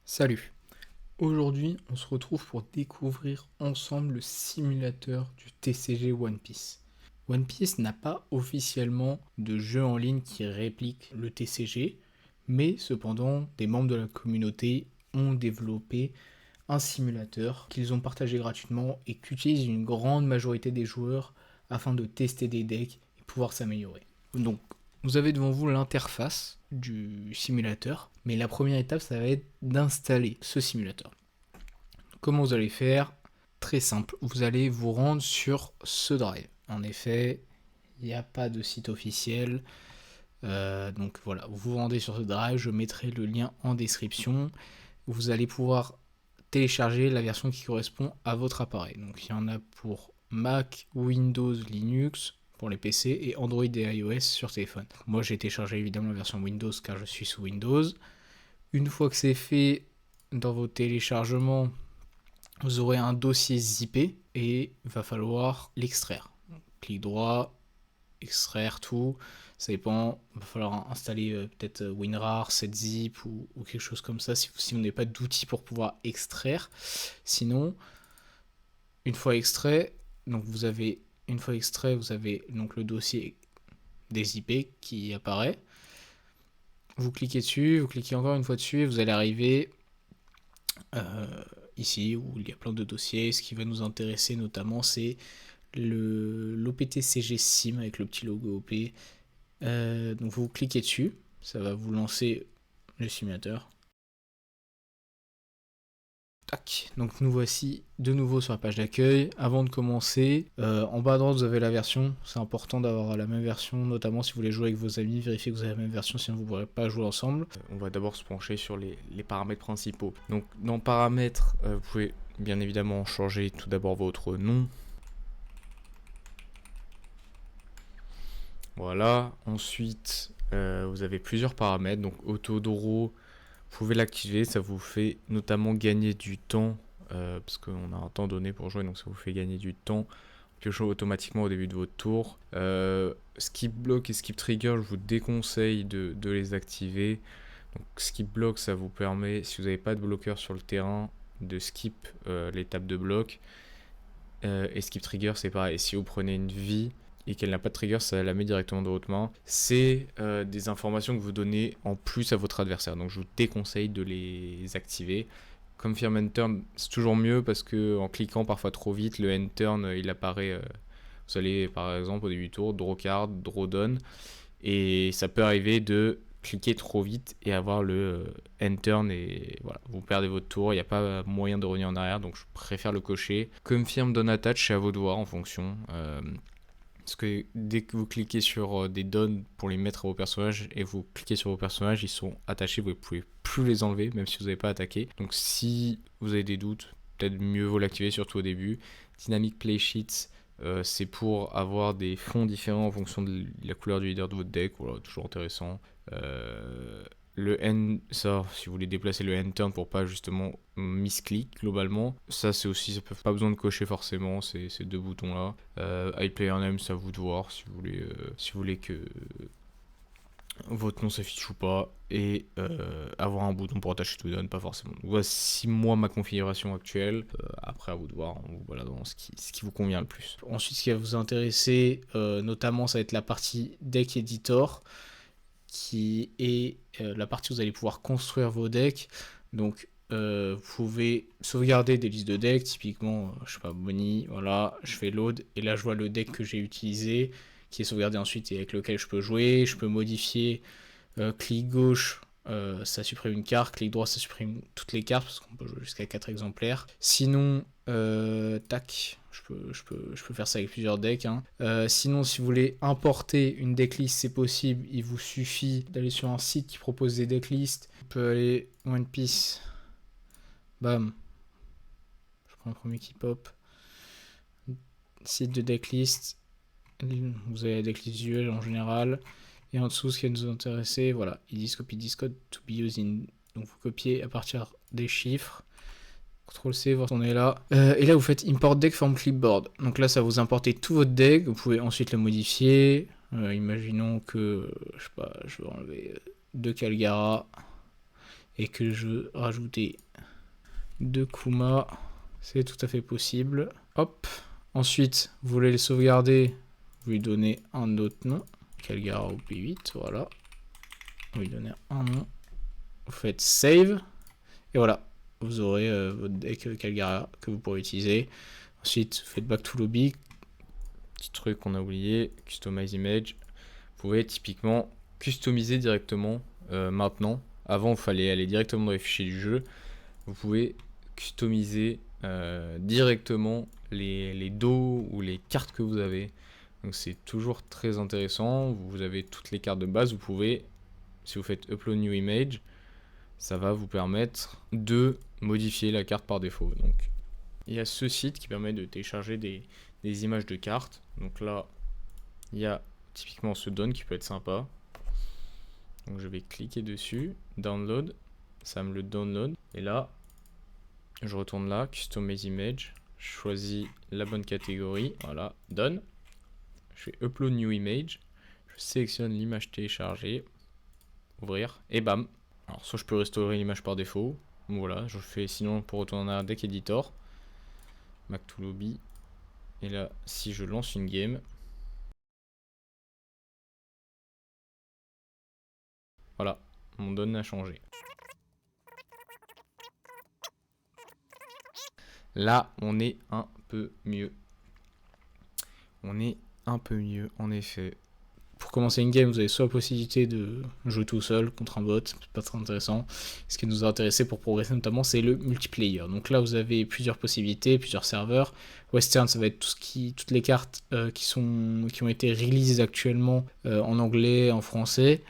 Salut. Aujourd'hui, on se retrouve pour découvrir ensemble le simulateur du TCG One Piece. One Piece n'a pas officiellement de jeu en ligne qui réplique le TCG, mais cependant, des membres de la communauté ont développé un simulateur qu'ils ont partagé gratuitement et qu'utilise une grande majorité des joueurs afin de tester des decks et pouvoir s'améliorer. Donc, vous avez devant vous l'interface du simulateur, mais la première étape, ça va être d'installer ce simulateur. Comment vous allez faire? Très simple, vous allez vous rendre sur ce drive. En effet, il n'y a pas de site officiel, donc voilà, vous vous rendez sur ce drive, je mettrai le lien en description. Vous allez pouvoir télécharger la version qui correspond à votre appareil. Donc il y en a pour Mac, Windows, Linux, pour les PC, et Android et iOS sur téléphone. Moi j'ai téléchargé évidemment la version Windows car je suis sous Windows. Une fois que c'est fait, dans vos téléchargements, vous aurez un dossier zippé et il va falloir l'extraire. Clic droit, extraire tout, ça dépend, il va falloir installer peut-être WinRAR, 7zip ou quelque chose comme ça si vous n'avez pas d'outils pour pouvoir extraire. Sinon, une fois extrait, donc vous avez donc le dossier des IP qui apparaît. Vous cliquez dessus, vous cliquez encore une fois dessus et vous allez arriver ici où il y a plein de dossiers. Ce qui va nous intéresser notamment, c'est l'OPTCG SIM avec le petit logo OP. Donc vous cliquez dessus, ça va vous lancer le simulateur. Tac. Donc nous voici de nouveau sur la page d'accueil. Avant de commencer, en bas à droite vous avez la version. C'est important d'avoir la même version, notamment si vous voulez jouer avec vos amis. Vérifiez que vous avez la même version, sinon vous ne pourrez pas jouer ensemble. On va d'abord se pencher sur les paramètres principaux. Donc dans paramètres, vous pouvez bien évidemment changer tout d'abord votre nom. Voilà. Ensuite, vous avez plusieurs paramètres. Donc auto-draw, vous pouvez l'activer. Ça vous fait notamment gagner du temps. Parce qu'on a un temps donné pour jouer, donc ça vous fait gagner du temps. Piochant automatiquement au début de votre tour. Skip block et skip trigger, je vous déconseille de les activer. Donc skip block, ça vous permet, si vous n'avez pas de bloqueur sur le terrain, de skip l'étape de bloc. Et skip trigger, c'est pareil. Si vous prenez une vie et qu'elle n'a pas de trigger, ça la met directement dans votre main. C'est des informations que vous donnez en plus à votre adversaire. Donc je vous déconseille de les activer. Confirm and turn, c'est toujours mieux parce que en cliquant parfois trop vite, le end turn il apparaît. Vous allez par exemple au début du tour, draw card, draw down, et ça peut arriver de cliquer trop vite et avoir le end turn et voilà, vous perdez votre tour, il n'y a pas moyen de revenir en arrière, donc je préfère le cocher. Confirm down attach, c'est à vous de voir en fonction. Parce que dès que vous cliquez sur des dons pour les mettre à vos personnages et vous cliquez sur vos personnages, ils sont attachés, vous ne pouvez plus les enlever, même si vous n'avez pas attaqué. Donc si vous avez des doutes, peut-être mieux vaut l'activer, surtout au début. Dynamic Play Sheets, c'est pour avoir des fonds différents en fonction de la couleur du leader de votre deck. Voilà, toujours intéressant. Le end, ça, si vous voulez déplacer le end turn pour pas justement misclick globalement, ça c'est aussi, ça peut pas besoin de cocher forcément ces deux boutons là. Hide player name, c'est à vous de voir si vous voulez que votre nom s'affiche ou pas, et avoir un bouton pour attacher to down, pas forcément. Donc, voici moi ma configuration actuelle. Après à vous de voir, on vous balade dans ce qui vous convient le plus. Ensuite, ce qui va vous intéresser, notamment, ça va être la partie deck editor, qui est la partie où vous allez pouvoir construire vos decks. Donc vous pouvez sauvegarder des listes de decks, typiquement je sais pas, Bonnie, voilà, je fais load et là je vois le deck que j'ai utilisé qui est sauvegardé ensuite et avec lequel je peux jouer. Je peux modifier, clic gauche, ça supprime une carte, clic droit ça supprime toutes les cartes parce qu'on peut jouer jusqu'à 4 exemplaires. Sinon, tac, je peux faire ça avec plusieurs decks. Sinon, si vous voulez importer une decklist, c'est possible. Il vous suffit d'aller sur un site qui propose des decklists. On peut aller One Piece. Bam. Je prends le premier qui pop. Site de decklist. Vous avez la decklist visuelle en général. Et en dessous, ce qui va nous intéresser, voilà, il dit copy this code to be used in. Donc vous copiez à partir des chiffres. CTRL-C, voir on est là. Et là, vous faites Import Deck from Clipboard. Donc là, ça vous importer tout votre deck. Vous pouvez ensuite le modifier. Imaginons que, je sais pas, je veux enlever 2 Calgara. et que je veux rajouter 2 Kuma, c'est tout à fait possible. Hop. Ensuite, vous voulez les sauvegarder, vous lui donnez un autre nom. Calgara ou P8, voilà. Vous lui donnez un nom. Vous faites save. Et voilà. Vous aurez votre deck Calgara que vous pourrez utiliser. Ensuite, vous faites back to lobby. Petit truc qu'on a oublié, customize image. Vous pouvez typiquement customiser directement maintenant. Avant, il fallait aller directement dans les fichiers du jeu. Vous pouvez customiser directement les dos ou les cartes que vous avez. Donc c'est toujours très intéressant. Vous avez toutes les cartes de base. Vous pouvez, si vous faites upload new image, ça va vous permettre de modifier la carte par défaut. Donc il y a ce site qui permet de télécharger des images de cartes. Donc là, il y a typiquement ce down qui peut être sympa. Donc je vais cliquer dessus, download, ça me le download. Et là, je retourne là, customize image, je choisis la bonne catégorie, voilà, done. Je fais upload new image, je sélectionne l'image téléchargée, ouvrir, et bam. Alors soit je peux restaurer l'image par défaut, voilà, je fais sinon pour retourner à deck editor, back to lobby, et là si je lance une game, voilà, mon don a changé. Là, on est un peu mieux. On est un peu mieux, en effet. Pour commencer une game, vous avez soit la possibilité de jouer tout seul contre un bot, c'est pas très intéressant. Ce qui nous a intéressé pour progresser notamment, c'est le multiplayer. Donc là, vous avez plusieurs possibilités, plusieurs serveurs. Western, ça va être toutes les cartes qui ont été releases actuellement en anglais, en français.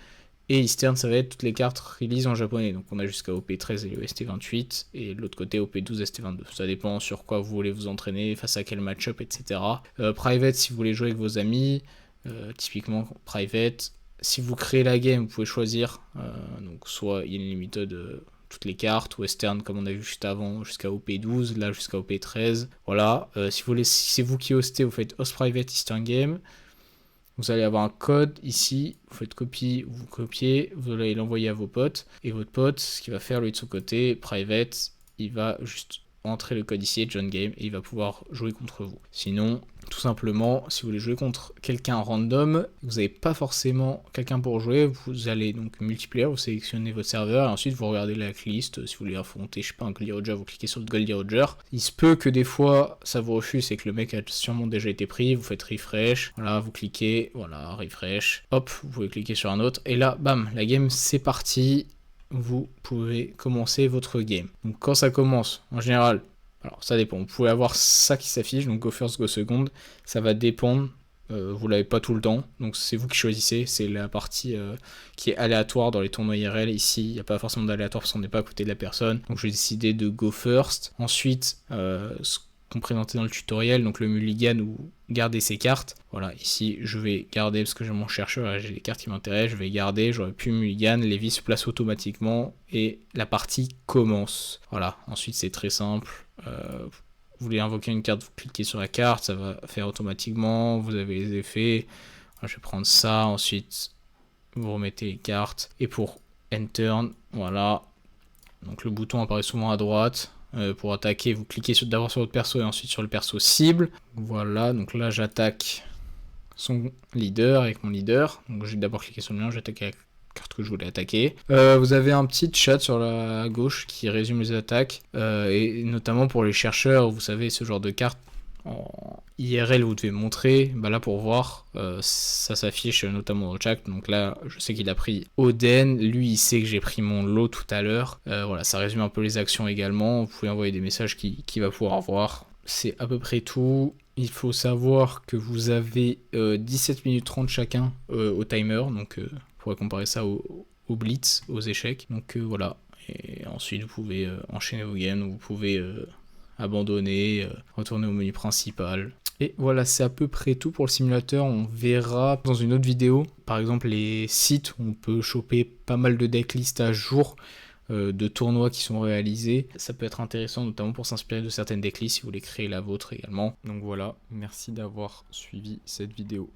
Et Eastern, ça va être toutes les cartes release en japonais. Donc on a jusqu'à OP13 et ST28. Et de l'autre côté, OP12 et ST22. Ça dépend sur quoi vous voulez vous entraîner, face à quel match-up, etc. Private, si vous voulez jouer avec vos amis. Typiquement, Private. Si vous créez la game, vous pouvez choisir. Donc soit Unlimited toutes les cartes. Western, comme on a vu juste avant, jusqu'à OP12. Là, jusqu'à OP13. Voilà. Si c'est vous qui hostez, vous faites Host Private Eastern Game. Vous allez avoir un code ici, vous faites copie, vous copiez, vous allez l'envoyer à vos potes. Et votre pote, ce qu'il va faire lui de son côté, private, il va juste entrer le code ici, John Game, et il va pouvoir jouer contre vous. Sinon, tout simplement, si vous voulez jouer contre quelqu'un random, vous n'avez pas forcément quelqu'un pour jouer, vous allez donc multiplayer, vous sélectionnez votre serveur, et ensuite vous regardez la liste, si vous voulez affronter, je sais pas, un Goldie Roger, vous cliquez sur le Goldie Roger. Il se peut que des fois, ça vous refuse, et que le mec a sûrement déjà été pris, vous faites refresh, voilà, vous cliquez, voilà, refresh, hop, vous pouvez cliquer sur un autre, et là, bam, la game, c'est parti. Vous pouvez commencer votre game. Donc quand ça commence, en général, alors ça dépend, vous pouvez avoir ça qui s'affiche, donc go first, go second, ça va dépendre, vous l'avez pas tout le temps, donc c'est vous qui choisissez, c'est la partie qui est aléatoire dans les tournois IRL, ici il n'y a pas forcément d'aléatoire parce qu'on n'est pas à côté de la personne, donc je vais décider de go first, ensuite ce qu'on présentait dans le tutoriel, donc le mulligan ou garder ses cartes. Voilà, ici je vais garder parce que j'ai mon chercheur, j'ai les cartes qui m'intéressent, je vais garder, j'aurai plus mulligan, les vies se placent automatiquement et la partie commence. Voilà, ensuite c'est très simple. Vous voulez invoquer une carte, vous cliquez sur la carte, ça va faire automatiquement, vous avez les effets. Alors, je vais prendre ça, ensuite vous remettez les cartes. Et pour Enter, voilà, donc le bouton apparaît souvent à droite. Pour attaquer, vous cliquez d'abord sur votre perso et ensuite sur le perso cible. Voilà, donc là j'attaque son leader avec mon leader. Donc j'ai d'abord cliqué sur le mien, j'attaque la carte que je voulais attaquer. Vous avez un petit chat sur la gauche qui résume les attaques. Et notamment pour les chercheurs, vous savez, ce genre de carte en IRL vous devez montrer, bah là pour voir, ça s'affiche notamment au chat. Donc là je sais qu'il a pris Oden, lui il sait que j'ai pris mon lot tout à l'heure. Voilà, ça résume un peu les actions également, vous pouvez envoyer des messages qu'il va pouvoir voir. C'est à peu près tout. Il faut savoir que vous avez 17 minutes 30 chacun au timer, donc vous pourrez comparer ça au blitz, aux échecs. Donc voilà, et ensuite vous pouvez enchaîner vos games, vous pouvez abandonner, retourner au menu principal. Et voilà, c'est à peu près tout pour le simulateur. On verra dans une autre vidéo, par exemple les sites où on peut choper pas mal de decklists à jour, de tournois qui sont réalisés. Ça peut être intéressant notamment pour s'inspirer de certaines decklists si vous voulez créer la vôtre également. Donc voilà, merci d'avoir suivi cette vidéo.